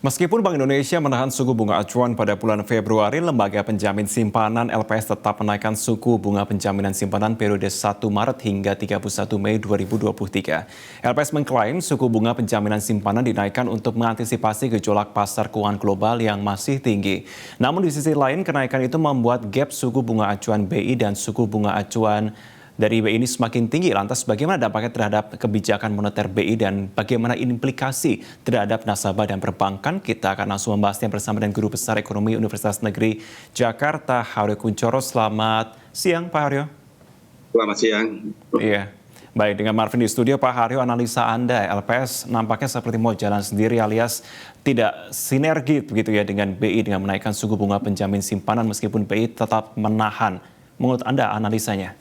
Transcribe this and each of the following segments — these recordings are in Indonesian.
Meskipun Bank Indonesia menahan suku bunga acuan pada bulan Februari, Lembaga Penjamin Simpanan LPS tetap menaikkan suku bunga penjaminan simpanan periode 1 Maret hingga 31 Mei 2023. LPS mengklaim suku bunga penjaminan simpanan dinaikkan untuk mengantisipasi gejolak pasar keuangan global yang masih tinggi. Namun di sisi lain, kenaikan itu membuat gap suku bunga acuan BI dan suku bunga acuan dari BI ini semakin tinggi. Lantas bagaimana dampaknya terhadap kebijakan moneter BI dan bagaimana implikasi terhadap nasabah dan perbankan? Kita akan langsung membahasnya bersama dengan Guru Besar Ekonomi Universitas Negeri Jakarta, Haryo Kunchoro. Selamat siang, Pak Haryo. Selamat siang. Iya. Baik, dengan Marvin di studio, Pak Haryo, analisa Anda, LPS nampaknya seperti mau jalan sendiri alias tidak sinergi begitu ya dengan BI dengan menaikkan suku bunga penjamin simpanan meskipun BI tetap menahan. Menurut Anda analisanya?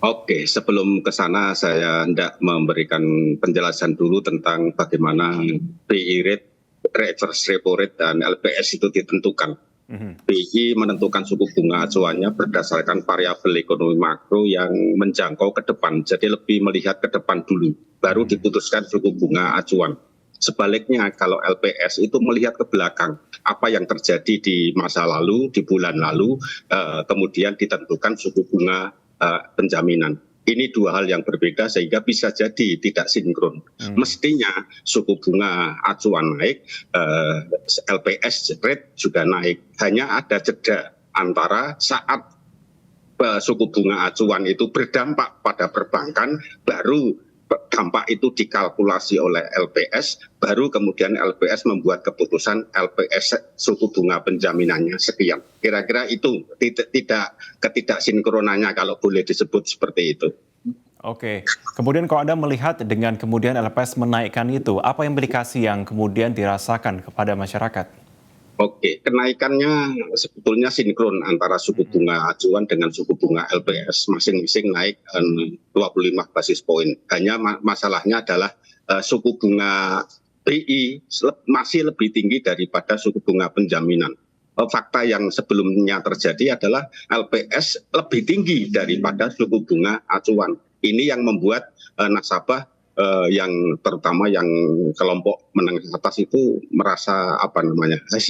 Oke, sebelum ke sana saya hendak memberikan penjelasan dulu tentang bagaimana BI rate, reverse repo rate, dan LPS itu ditentukan. BI menentukan suku bunga acuannya berdasarkan variabel ekonomi makro yang menjangkau ke depan, jadi lebih melihat ke depan dulu, baru diputuskan suku bunga acuan. Sebaliknya kalau LPS itu melihat ke belakang, apa yang terjadi di masa lalu, di bulan lalu, kemudian ditentukan suku bunga penjaminan. Ini dua hal yang berbeda sehingga bisa jadi tidak sinkron. Mestinya suku bunga acuan naik, LPS rate juga naik. Hanya ada jeda antara saat suku bunga acuan itu berdampak pada perbankan, baru dampak itu dikalkulasi oleh LPS, baru kemudian LPS membuat keputusan LPS suku bunga penjaminannya sekian. Kira-kira itu tidak ketidaksinkronannya kalau boleh disebut seperti itu. Oke, kemudian kalau Anda melihat dengan kemudian LPS menaikkan itu, apa implikasi yang kemudian dirasakan kepada masyarakat? Oke, kenaikannya sebetulnya sinkron antara suku bunga acuan dengan suku bunga LPS, masing-masing naik 25 basis poin. Hanya masalahnya adalah suku bunga BI masih lebih tinggi daripada suku bunga penjaminan. Fakta yang sebelumnya terjadi adalah LPS lebih tinggi daripada suku bunga acuan. Ini yang membuat nasabah yang terutama yang kelompok menengah atas itu merasa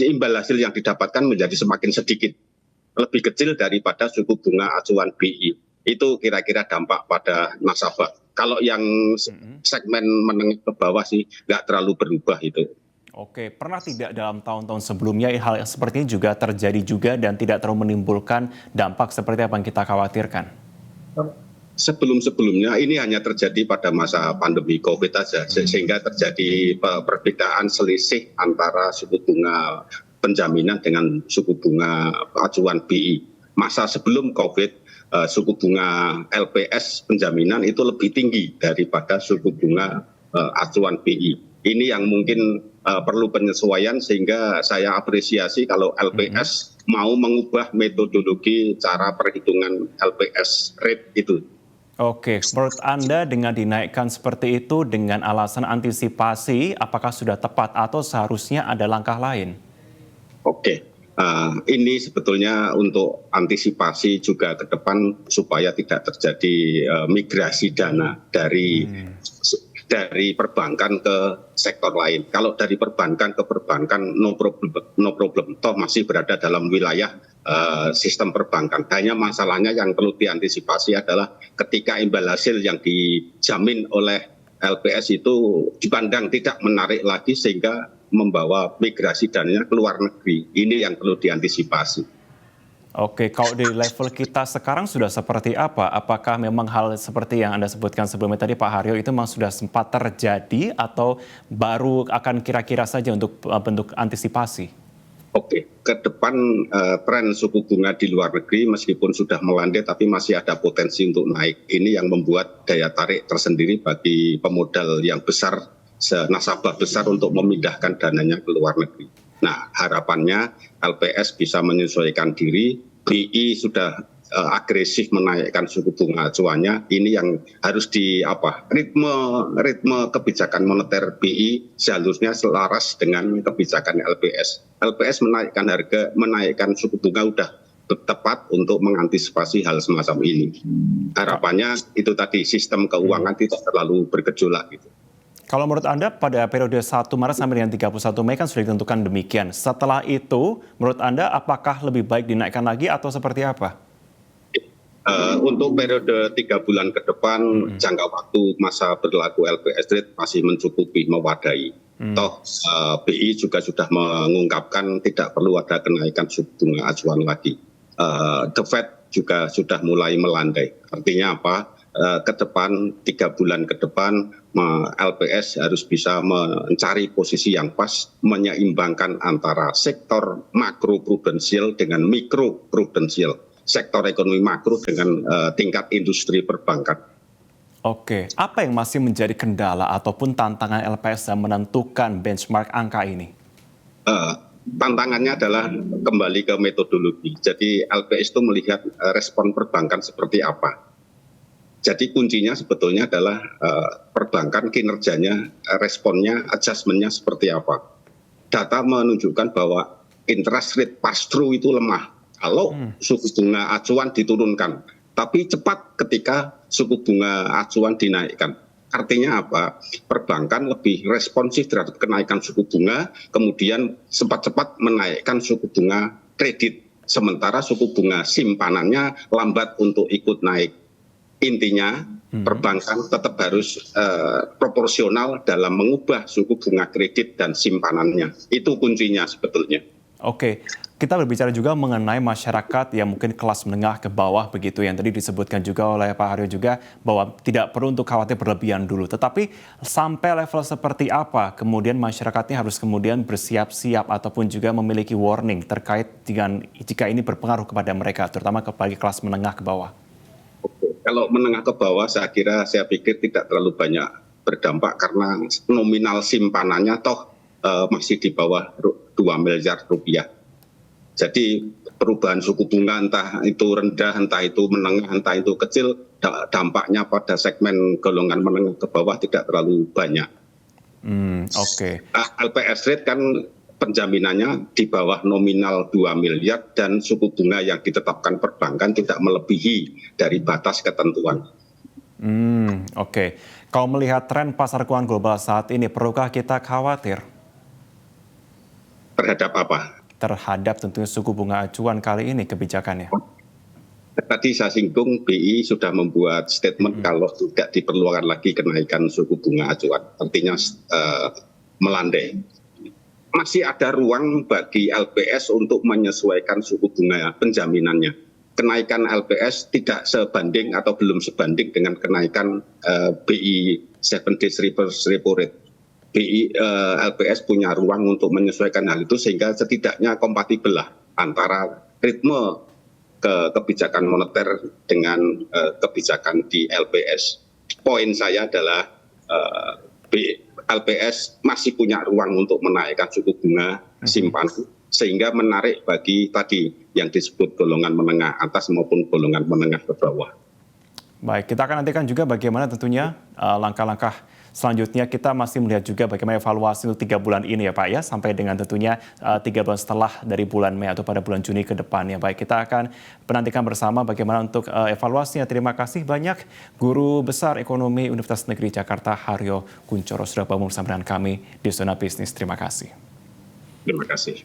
imbal hasil yang didapatkan menjadi semakin sedikit, lebih kecil daripada suku bunga acuan BI. Itu kira-kira dampak pada nasabah. Kalau yang segmen menengah ke bawah sih nggak terlalu berubah itu. Oke, pernah tidak dalam tahun-tahun sebelumnya hal seperti ini juga terjadi juga dan tidak terlalu menimbulkan dampak seperti apa yang kita khawatirkan? Sebelum-sebelumnya ini hanya terjadi pada masa pandemi COVID saja, sehingga terjadi perbedaan selisih antara suku bunga penjaminan dengan suku bunga acuan BI. Masa sebelum COVID, suku bunga LPS penjaminan itu lebih tinggi daripada suku bunga acuan BI. Ini yang mungkin perlu penyesuaian, sehingga saya apresiasi kalau LPS mau mengubah metodologi cara perhitungan LPS rate itu. Oke, menurut Anda dengan dinaikkan seperti itu dengan alasan antisipasi, apakah sudah tepat atau seharusnya ada langkah lain? Oke, ini sebetulnya untuk antisipasi juga ke depan supaya tidak terjadi migrasi dana dari perbankan ke sektor lain. Kalau dari perbankan ke perbankan no problem, toh masih berada dalam wilayah sistem perbankan. Hanya masalahnya yang perlu diantisipasi adalah ketika imbal hasil yang dijamin oleh LPS itu dipandang tidak menarik lagi sehingga membawa migrasi dananya ke luar negeri. Ini yang perlu diantisipasi. Oke, kalau di level kita sekarang sudah seperti apa? Apakah memang hal seperti yang Anda sebutkan sebelumnya tadi Pak Haryo itu memang sudah sempat terjadi atau baru akan kira-kira saja untuk bentuk antisipasi? Oke, ke depan tren suku bunga di luar negeri meskipun sudah melandai tapi masih ada potensi untuk naik. Ini yang membuat daya tarik tersendiri bagi pemodal yang besar, nasabah besar untuk memindahkan dananya ke luar negeri. Nah, harapannya LPS bisa menyesuaikan diri, BI sudah agresif menaikkan suku bunga acuannya. Ini yang harus ritme kebijakan moneter BI seharusnya selaras dengan kebijakan LPS. LPS menaikkan suku bunga udah tepat untuk mengantisipasi hal semacam ini. Harapannya itu tadi sistem keuangan tidak terlalu bergejolak gitu. Kalau menurut Anda pada periode 1 Maret sampai dengan 31 Mei kan sudah ditentukan demikian. Setelah itu, menurut Anda apakah lebih baik dinaikkan lagi atau seperti apa? Untuk periode 3 bulan ke depan, jangka waktu masa berlaku LPS rate masih mencukupi, mewadai. Toh BI juga sudah mengungkapkan tidak perlu ada kenaikan suku bunga acuan lagi. The Fed juga sudah mulai melandai. Artinya apa? Ke depan 3 bulan ke depan LPS harus bisa mencari posisi yang pas, menyeimbangkan antara sektor makro prudensial dengan mikro prudensial, sektor ekonomi makro dengan tingkat industri perbankan. Oke, apa yang masih menjadi kendala ataupun tantangan LPS dalam menentukan benchmark angka ini? Tantangannya adalah kembali ke metodologi. Jadi LPS itu melihat respon perbankan seperti apa. Jadi kuncinya sebetulnya adalah perbankan kinerjanya, responnya, adjustmentnya seperti apa. Data menunjukkan bahwa interest rate pass-through itu lemah kalau suku bunga acuan diturunkan. Tapi cepat ketika suku bunga acuan dinaikkan. Artinya apa? Perbankan lebih responsif terhadap kenaikan suku bunga, kemudian cepat-cepat menaikkan suku bunga kredit. Sementara suku bunga simpanannya lambat untuk ikut naik. Intinya perbankan tetap harus proporsional dalam mengubah suku bunga kredit dan simpanannya. Itu kuncinya sebetulnya. Oke, kita berbicara juga mengenai masyarakat yang mungkin kelas menengah ke bawah begitu yang tadi disebutkan juga oleh Pak Haryo juga bahwa tidak perlu untuk khawatir berlebihan dulu. Tetapi sampai level seperti apa kemudian masyarakatnya harus kemudian bersiap-siap ataupun juga memiliki warning terkait dengan jika ini berpengaruh kepada mereka, terutama bagi kelas menengah ke bawah. Kalau menengah ke bawah saya pikir tidak terlalu banyak berdampak karena nominal simpanannya toh masih di bawah 2 miliar rupiah. Jadi perubahan suku bunga entah itu rendah, entah itu menengah, entah itu kecil, dampaknya pada segmen golongan menengah ke bawah tidak terlalu banyak. Oke. LPS rate kan penjaminannya di bawah nominal 2 miliar dan suku bunga yang ditetapkan perbankan tidak melebihi dari batas ketentuan. Oke. Kalau melihat tren pasar keuangan global saat ini, perlukah kita khawatir? Terhadap apa? Terhadap tentunya suku bunga acuan kali ini kebijakannya. Tadi saya singgung BI sudah membuat statement kalau tidak diperlukan lagi kenaikan suku bunga acuan. Artinya melandai. Masih ada ruang bagi LPS untuk menyesuaikan suku bunga penjaminannya. Kenaikan LPS tidak sebanding atau belum sebanding dengan kenaikan BI 7 days reverse repo rate. BI LPS punya ruang untuk menyesuaikan hal itu sehingga setidaknya kompatibel lah antara ritme kebijakan moneter dengan kebijakan di LPS. Poin saya adalah LPS masih punya ruang untuk menaikkan suku bunga simpanan sehingga menarik bagi tadi yang disebut golongan menengah atas maupun golongan menengah ke bawah. Baik, kita akan nantikan juga bagaimana tentunya langkah-langkah selanjutnya. Kita masih melihat juga bagaimana evaluasi untuk 3 bulan ini ya Pak ya, sampai dengan tentunya 3 bulan setelah dari bulan Mei atau pada bulan Juni ke depannya. Baik, kita akan menantikan bersama bagaimana untuk evaluasinya. Terima kasih banyak Guru Besar Ekonomi Universitas Negeri Jakarta Haryo Kunchoro sudah bergabung bersama dengan kami di Zona Bisnis. Terima kasih. Terima kasih.